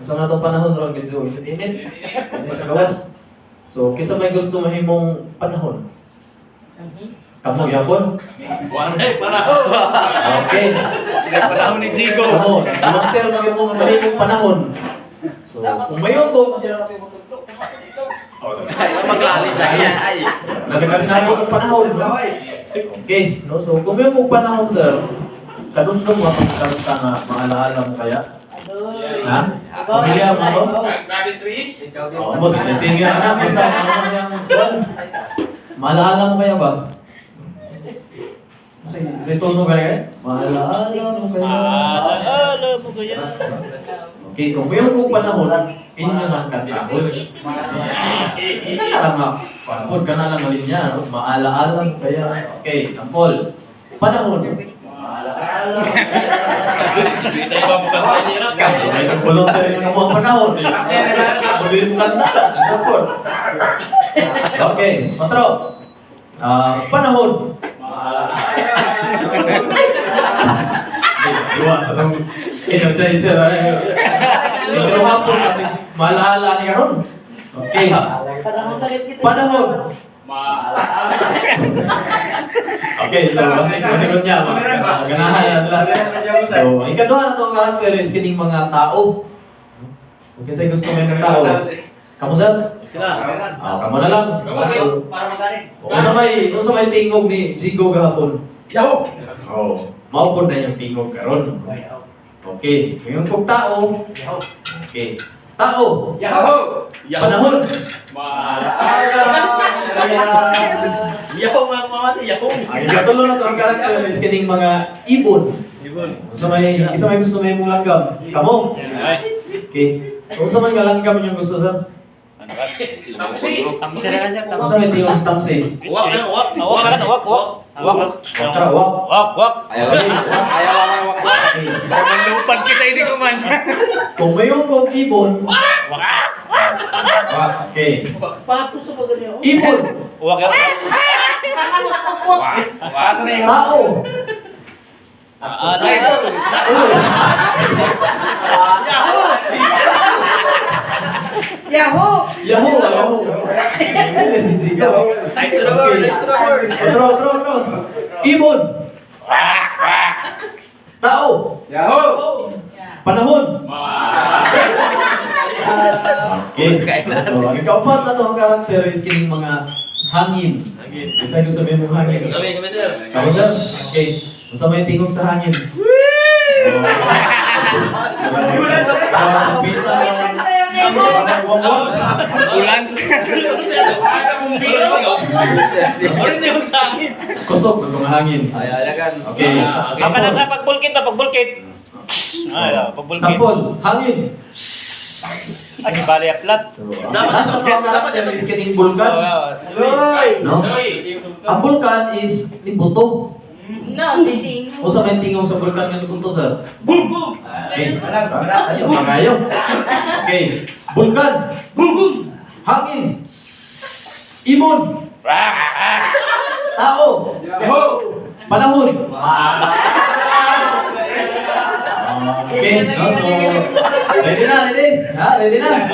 Sa mga itong panahon ron, medyo init. Init sa gawas. So, kisa may gusto mahimong panahon. Kamu yapon? Panahon. Okay. Panahon ni Jigo. Kamu, nagmater mahimong panahon. So, kung mayon ko, Mag-alis na yan. Ay. nagkasinabi kong panahon. Okay, no? So, kung mayon kong panahon, sir, kadundong mo kung karoon ka na maalaala mo kaya? Ha? Pamilya mo to? Grabe Swiss. Oo, mo, sige na, basta ano yung maalaala mo kaya ba? Kasi tono ka rin? Maalaala mo kaya? Maalaala mo kaya? Okay, kung mayroon kong panahon, inyo naman kasahod. Ka na lang nga, panahon ka na lang alin niya, no? Maalaala mo kaya? Okay, sample. Panahon. Hindi tayo ba mukha nila? Kamu, may nag-volunteer nga mo ang panahon. Kamu yung kanta. Sample. Okay, otro. Panahon. Diwa sa itong energizer. Ito hapon kasi maalaala ni karon. Okay. Panahon. Okay, so kasi niya, maganahan na sila. So, ikaduha na itong character is kining mga tao. So, kasi gusto mo yung tao. Kamu sir? Kamu na lang. So, kung sa may tingog ni Jigo gahapon. Yahoo! Oh, maupod na yung tingog karon. Okay, yung kong tao. Okay. Tao. Yahoo! Panahon. Yahoo mga pamati, yahoo! Ang ikatulo na to ang character is kining mga ibon. Isa may gusto may mong langgam. Kamu. Okay. Kung sa may langgam yung gusto sir. Tamsi. Tamsi na kasi. Kung sa may tingog sa tamsi. Wak na, wak. Wak na, wak, wak. Wak. Tara, wak. Wak, wak. Okay. Ayaw lang wak, wak. Okay. Manlupan kita hindi ko man. Kung mayroon kong ibon. Wak, wak. Wak. Okay. Pato sa pagano. Ibon. Wak, wak. Wak. Tao. Ay, Ulo. Yahoo! Yahoo! Yahoo! Si Jigo. Nice to the word, nice to the word. Otro. Ibon. Tao. Yahoo! Panahon. Okay. So, ang ikaapat na to ang karakter is kining mga hangin. Isa yung sabihin mong hangin. Kami, sir. Kamu sir? Okay. Kung sa may tingog sa hangin. Pita. Ulan siya. Ano yung sa akin? Kusog ng mga hangin. Okay. Saka na sa pagbulkit. Ay, pagbulkit. Sampol. Hangin. Ay, bali aplat. So, nasa mga karakter is kining bulkan. No? Ang bulkan is nibuto. No, sitting. O sa may tingog sa bulkan nga nibuto sir. Okay. Ayaw, magayo. Okay. Bulkan. Hangin. Ibon. Tao. Panahon. Okay, no? So, ready na? Ha? Ready na?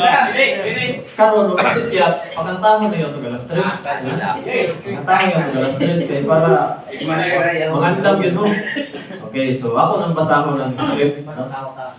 Karon, kasi kaya, pakantahan na yun ito galas 3. Pakantahan yun ito galas 3 kaya para mangandam yun mo. Okay, so ako nang basa ko ng script. No?